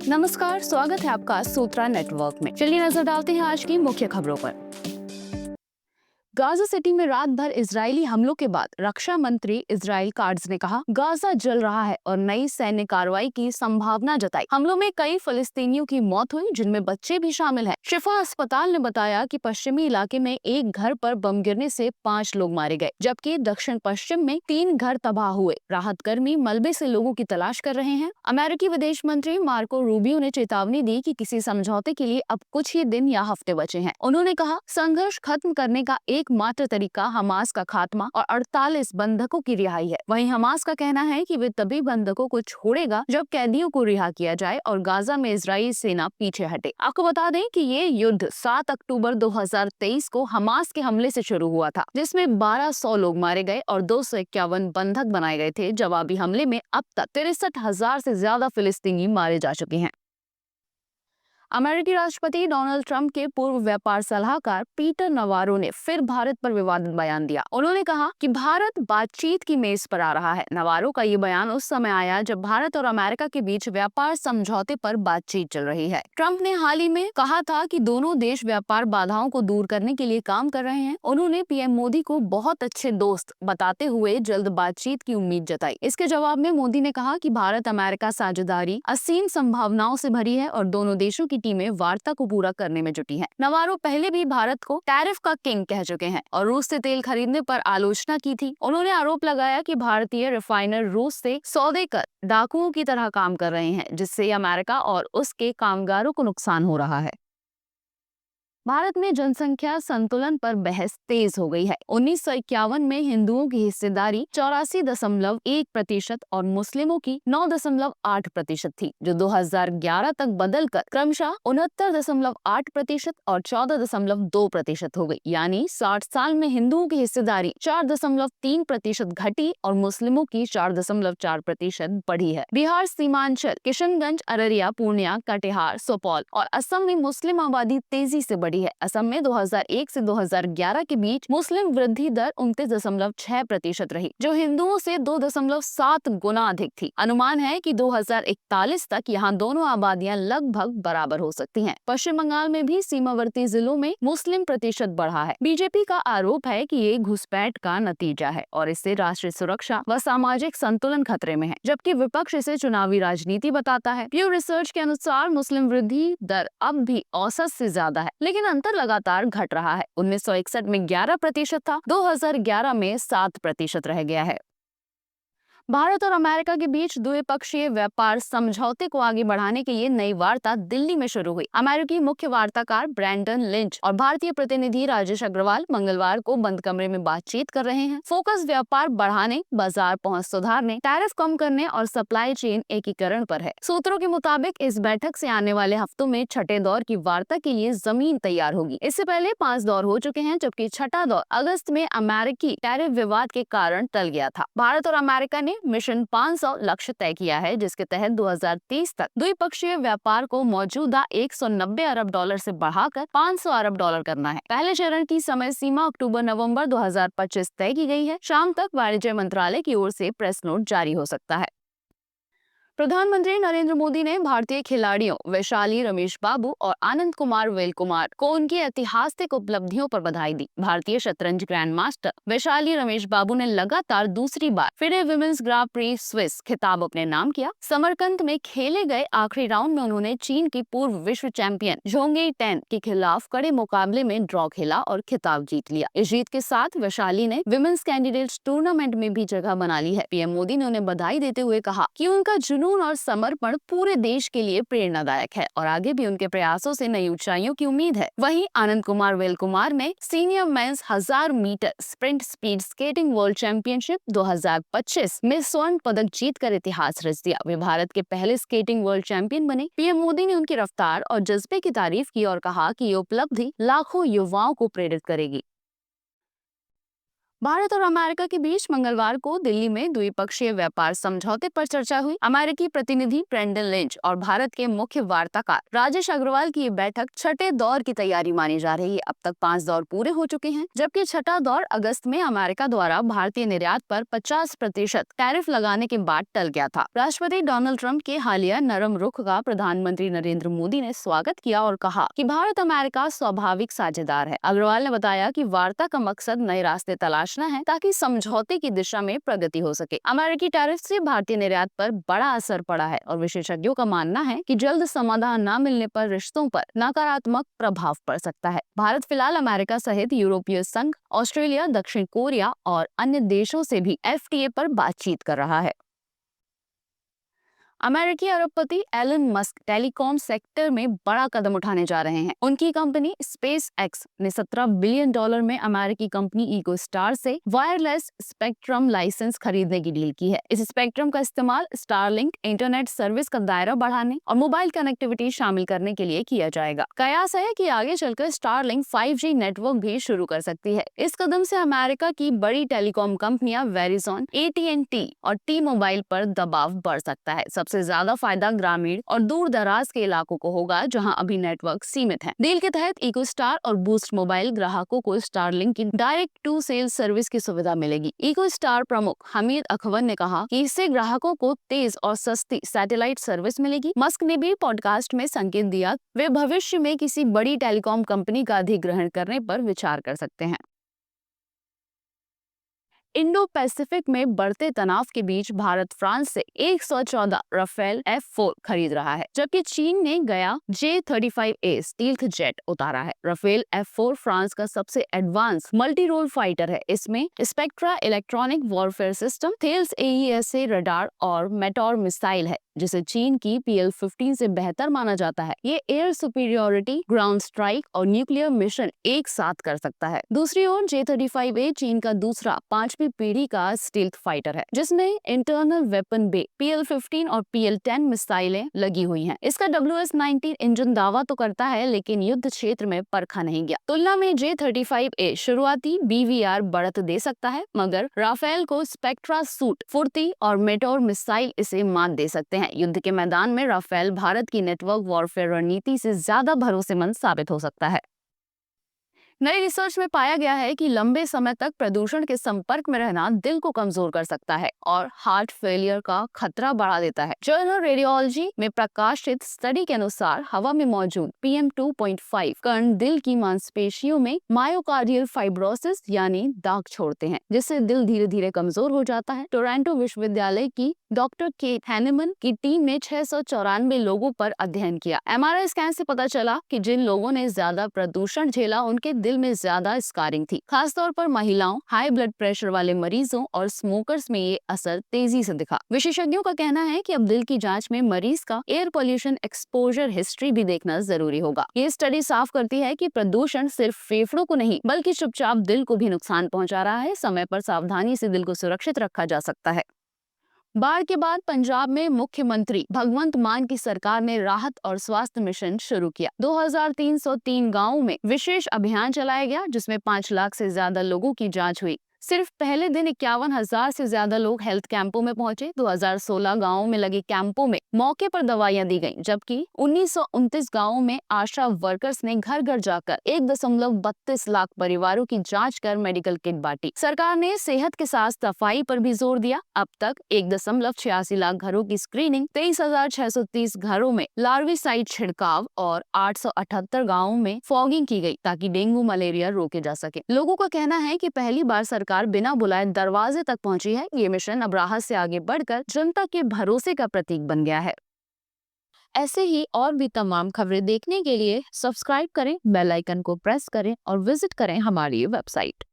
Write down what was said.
नमस्कार, स्वागत है आपका सूत्रा नेटवर्क में। चलिए नजर डालते हैं आज की मुख्य खबरों पर। गाजा सिटी में रात भर इजरायली हमलों के बाद रक्षा मंत्री इजराइल काट्ज ने कहा, गाजा जल रहा है और नई सैन्य कार्रवाई की संभावना जताई। हमलों में कई फलस्तीनियों की मौत हुई, जिनमें बच्चे भी शामिल हैं। शिफा अस्पताल ने बताया कि पश्चिमी इलाके में एक घर पर बम गिरने से 5 लोग मारे गए, जबकि दक्षिण पश्चिम में 3 घर तबाह हुए। राहत कर्मी मलबे से लोगों की तलाश कर रहे हैं। अमेरिकी विदेश मंत्री मार्को रूबियो ने चेतावनी दी कि किसी समझौते के लिए अब कुछ ही दिन या हफ्ते बचे हैं। उन्होंने कहा, संघर्ष खत्म करने का एकमात्र तरीका हमास का खात्मा और 48 बंधकों की रिहाई है। वहीं हमास का कहना है कि वे तभी बंधकों को छोड़ेगा जब कैदियों को रिहा किया जाए और गाजा में इजरायली सेना पीछे हटे। आपको बता दें कि ये युद्ध 7 अक्टूबर 2023 को हमास के हमले से शुरू हुआ था, जिसमें 1200 लोग मारे गए और 251 बंधक बनाए गए थे। जवाबी हमले में अब तक 63,000 से ज्यादा फिलिस्तीनी मारे जा चुके हैं। अमेरिकी राष्ट्रपति डोनाल्ड ट्रंप के पूर्व व्यापार सलाहकार पीटर नवारो ने फिर भारत पर विवादित बयान दिया। उन्होंने कहा कि भारत बातचीत की मेज पर आ रहा है। नवारो का ये बयान उस समय आया जब भारत और अमेरिका के बीच व्यापार समझौते पर बातचीत चल रही है। ट्रंप ने हाल ही में कहा था कि दोनों देश व्यापार बाधाओं को दूर करने के लिए काम कर रहे हैं। उन्होंने पीएम मोदी को बहुत अच्छे दोस्त बताते हुए जल्द बातचीत की उम्मीद जताई। इसके जवाब में मोदी ने कहा कि भारत अमेरिका साझेदारी असीम संभावनाओं से भरी है और दोनों देशों की टीमें वार्ता को पूरा करने में जुटी हैं। नवारो पहले भी भारत को टैरिफ का किंग कह चुके हैं और रूस से तेल खरीदने पर आलोचना की थी। उन्होंने आरोप लगाया कि भारतीय रिफाइनर रूस से सौदे कर डाकुओं की तरह काम कर रहे हैं, जिससे अमेरिका और उसके कामगारों को नुकसान हो रहा है। भारत में जनसंख्या संतुलन पर बहस तेज हो गई है। 1951 में हिंदुओं की हिस्सेदारी 84.1% और मुस्लिमों की 9.8% थी, जो 2011 तक बदलकर क्रमशः 69.8% और 14.2% हो गई। यानी 60 साल में हिंदुओं की हिस्सेदारी 4.3% घटी और मुस्लिमों की 4.4% बढ़ी है। बिहार सीमांचल, किशनगंज, अररिया, पूर्णिया, कटिहार, सुपौल और असम में मुस्लिम आबादी तेजी से बढ़ी है। असम में 2001 से 2011 के बीच मुस्लिम वृद्धि दर 29.6% रही, जो हिंदुओं से 2.7 गुना अधिक थी। अनुमान है कि 2041 तक यहाँ दोनों आबादियां लगभग बराबर हो सकती हैं। पश्चिम बंगाल में भी सीमावर्ती जिलों में मुस्लिम प्रतिशत बढ़ा है। बीजेपी का आरोप है कि ये घुसपैठ का नतीजा है और इससे राष्ट्रीय सुरक्षा व सामाजिक संतुलन खतरे में है, जबकि विपक्ष इसे चुनावी राजनीति बताता है। प्यू रिसर्च के अनुसार मुस्लिम वृद्धि दर अब भी औसत से ज्यादा है, लेकिन अंतर लगातार घट रहा है। 1961 में 11% था, 2011 में 7% रह गया है। भारत और अमेरिका के बीच द्विपक्षीय व्यापार समझौते को आगे बढ़ाने के लिए नई वार्ता दिल्ली में शुरू हुई। अमेरिकी मुख्य वार्ताकार ब्रैंडन लिंच और भारतीय प्रतिनिधि राजेश अग्रवाल मंगलवार को बंद कमरे में बातचीत कर रहे हैं। फोकस व्यापार बढ़ाने, बाजार पहुंच सुधारने, टैरिफ कम करने और सप्लाई चेन एकीकरण पर है। सूत्रों के मुताबिक इस बैठक से आने वाले हफ्तों में छठे दौर की वार्ता के लिए जमीन तैयार होगी। इससे पहले 5 दौर हो चुके हैं, जबकि छठा दौर अगस्त में अमेरिकी टैरिफ विवाद के कारण टल गया था। भारत और अमेरिका ने मिशन 500 लक्ष्य तय किया है, जिसके तहत 2030 तक द्विपक्षीय व्यापार को मौजूदा 190 अरब डॉलर से बढ़ाकर 500 अरब डॉलर करना है। पहले चरण की समय सीमा अक्टूबर-नवंबर 2025 तय की गई है। शाम तक वाणिज्य मंत्रालय की ओर से प्रेस नोट जारी हो सकता है। प्रधानमंत्री नरेंद्र मोदी ने भारतीय खिलाड़ियों वैशाली रमेश बाबू और आनंद कुमार वेल कुमार को उनकी ऐतिहासिक उपलब्धियों पर बधाई दी। भारतीय शतरंज ग्रैंड मास्टर वैशाली रमेश बाबू ने लगातार दूसरी बार फिर विमेंस ग्रां प्री स्विस खिताब अपने नाम किया। समरकंद में खेले गए आखिरी राउंड में उन्होंने चीन की पूर्व विश्व चैंपियन झोंगे टेन के खिलाफ कड़े मुकाबले में ड्रॉ खेला और खिताब जीत लिया। इस जीत के साथ वैशाली ने विमेंस कैंडिडेट्स टूर्नामेंट में भी जगह बना ली है। पीएम मोदी ने उन्हें बधाई देते हुए कहा कि उनका जुनून और समर्पण पूरे देश के लिए प्रेरणादायक है और आगे भी उनके प्रयासों से नई ऊंचाइयों की उम्मीद है। वहीं आनंद कुमार वेल कुमार ने senior men's 1000 metre sprint speed skating world championship 2025 में स्वर्ण पदक जीतकर इतिहास रच दिया। वे भारत के पहले स्केटिंग वर्ल्ड चैंपियन बने। पीएम मोदी ने उनकी रफ्तार और जज्बे की तारीफ की और कहा कि ये उपलब्धि लाखों युवाओं को प्रेरित करेगी। भारत और अमेरिका के बीच मंगलवार को दिल्ली में द्विपक्षीय व्यापार समझौते पर चर्चा हुई। अमेरिकी प्रतिनिधि ब्रेंडन लिंच और भारत के मुख्य वार्ताकार राजेश अग्रवाल की ये बैठक छठे दौर की तैयारी मानी जा रही है। अब तक 5 दौर पूरे हो चुके हैं, जबकि छठा दौर अगस्त में अमेरिका द्वारा भारतीय निर्यात पर 50% टैरिफ लगाने के बाद टल गया था। राष्ट्रपति डोनाल्ड ट्रंप के हालिया नरम रुख का प्रधानमंत्री नरेंद्र मोदी ने स्वागत किया और कहा कि भारत अमेरिका स्वाभाविक साझेदार है। अग्रवाल ने बताया कि वार्ता का मकसद नए रास्ते तलाशना है ताकि समझौते की दिशा में प्रगति हो सके। अमेरिकी टैरिफ से भारतीय निर्यात पर बड़ा असर पड़ा है और विशेषज्ञों का मानना है कि जल्द समाधान न मिलने पर रिश्तों पर नकारात्मक प्रभाव पड़ सकता है। भारत फिलहाल अमेरिका सहित यूरोपीय संघ, ऑस्ट्रेलिया, दक्षिण कोरिया और अन्य देशों से भी FTA पर बातचीत कर रहा है। अमेरिकी अरबपति एलन मस्क टेलीकॉम सेक्टर में बड़ा कदम उठाने जा रहे हैं। उनकी कंपनी स्पेस एक्स ने $17 बिलियन में अमेरिकी कंपनी इकोस्टार से वायरलेस स्पेक्ट्रम लाइसेंस खरीदने की डील की है। इस स्पेक्ट्रम का इस्तेमाल स्टारलिंक इंटरनेट सर्विस का दायरा बढ़ाने और मोबाइल कनेक्टिविटी शामिल करने के लिए किया जाएगा। कयास है कि आगे चलकर स्टारलिंक 5G नेटवर्क भी शुरू कर सकती है। इस कदम से अमेरिका की बड़ी टेलीकॉम कंपनियां वेरिजॉन, AT&T और T-Mobile पर दबाव बढ़ सकता है। सबसे ज्यादा फायदा ग्रामीण और दूर दराज के इलाकों को होगा, जहां अभी नेटवर्क सीमित है। डील के तहत इकोस्टार और बूस्ट मोबाइल ग्राहकों को स्टारलिंक की डायरेक्ट टू सेल सर्विस की सुविधा मिलेगी। इकोस्टार प्रमुख हमीद अखवर ने कहा कि इससे ग्राहकों को तेज और सस्ती सैटेलाइट सर्विस मिलेगी। मस्क ने भी पॉडकास्ट में संकेत दिया वे भविष्य में किसी बड़ी टेलीकॉम कंपनी का अधिग्रहण करने पर विचार कर सकते हैं। इंडो पैसिफिक में बढ़ते तनाव के बीच भारत फ्रांस से 114 राफेल F4 खरीद रहा है, जबकि चीन ने गया J-35A स्टील्थ जेट उतारा है। राफेल F4 फ्रांस का सबसे एडवांस मल्टी रोल फाइटर है। इसमें spectra electronic warfare system, Thales AESA radar और मेटॉर मिसाइल है, जिसे चीन की PL-15 से बेहतर माना जाता है। ये एयर सुपीरियोरिटी, ग्राउंड स्ट्राइक और न्यूक्लियर मिशन एक साथ कर सकता है। दूसरी ओर J-35A चीन का दूसरा 5वीं पीढ़ी का स्टील्थ फाइटर है, जिसमें इंटरनल वेपन बे PL-15 और PL-10 मिसाइलें लगी हुई हैं। इसका WS-19 इंजन दावा तो करता है, लेकिन युद्ध क्षेत्र में परखा नहीं गया। तुलना में J-35A शुरुआती BVR बढ़त दे सकता है, मगर राफेल को स्पेक्ट्रा सूट, फुर्ती और मेटोर मिसाइल इसे मात दे सकते हैं। युद्ध के मैदान में राफेल भारत की नेटवर्क वॉरफेयर रणनीति से ज्यादा भरोसेमंद साबित हो सकता है। नई रिसर्च में पाया गया है कि लंबे समय तक प्रदूषण के संपर्क में रहना दिल को कमजोर कर सकता है और हार्ट फेलियर का खतरा बढ़ा देता है। जर्नल रेडियोलॉजी में प्रकाशित स्टडी के अनुसार हवा में मौजूद PM2.5 कण दिल की मांसपेशियों में मायोकार्डियल फाइब्रोसिस यानी दाग छोड़ते हैं, जिससे दिल धीरे धीरे कमजोर हो जाता है। टोरंटो विश्वविद्यालय की डॉक्टर केट हैनेमन की टीम ने 694 लोगों पर अध्ययन किया। MRI स्कैन से पता चला कि जिन लोगों ने ज्यादा प्रदूषण झेला उनके दिल में ज्यादा स्कारिंग थी। खासतौर पर महिलाओं, हाई ब्लड प्रेशर वाले मरीजों और स्मोकर्स में ये असर तेजी से दिखा। विशेषज्ञों का कहना है कि अब दिल की जांच में मरीज का एयर पोल्यूशन एक्सपोजर हिस्ट्री भी देखना जरूरी होगा। ये स्टडी साफ करती है कि प्रदूषण सिर्फ फेफड़ों को नहीं बल्कि चुपचाप दिल को भी नुकसान पहुंचा रहा है। समय पर सावधानी से दिल को सुरक्षित रखा जा सकता है। बाढ़ के बाद पंजाब में मुख्यमंत्री भगवंत मान की सरकार ने राहत और स्वास्थ्य मिशन शुरू किया। 2303 गांवों में विशेष अभियान चलाया गया, जिसमें 5 लाख से ज्यादा लोगों की जांच हुई। सिर्फ पहले दिन 51,000 से ज्यादा लोग हेल्थ कैंपों में पहुंचे। 2016 गांवों में लगे कैंपों में मौके पर दवाइयां दी गईं, जबकि 1929 गांवों में आशा वर्कर्स ने घर घर जाकर 1.32 लाख परिवारों की जांच कर मेडिकल किट बांटी। सरकार ने सेहत के साथ सफाई पर भी जोर दिया। अब तक 1.86 लाख घरों की स्क्रीनिंग, 23,630 घरों में लार्विसाइड छिड़काव और 878 गाँवों में फॉगिंग की गयी, ताकि डेंगू मलेरिया रोके जा सके। लोगों का कहना है कि पहली बार सरकार बिना बुलाए दरवाजे तक पहुंची है। ये मिशन अब राहत से आगे बढ़कर जनता के भरोसे का प्रतीक बन गया है। ऐसे ही और भी तमाम खबरें देखने के लिए सब्सक्राइब करें, बेल आइकन को प्रेस करें और विजिट करें हमारी वेबसाइट।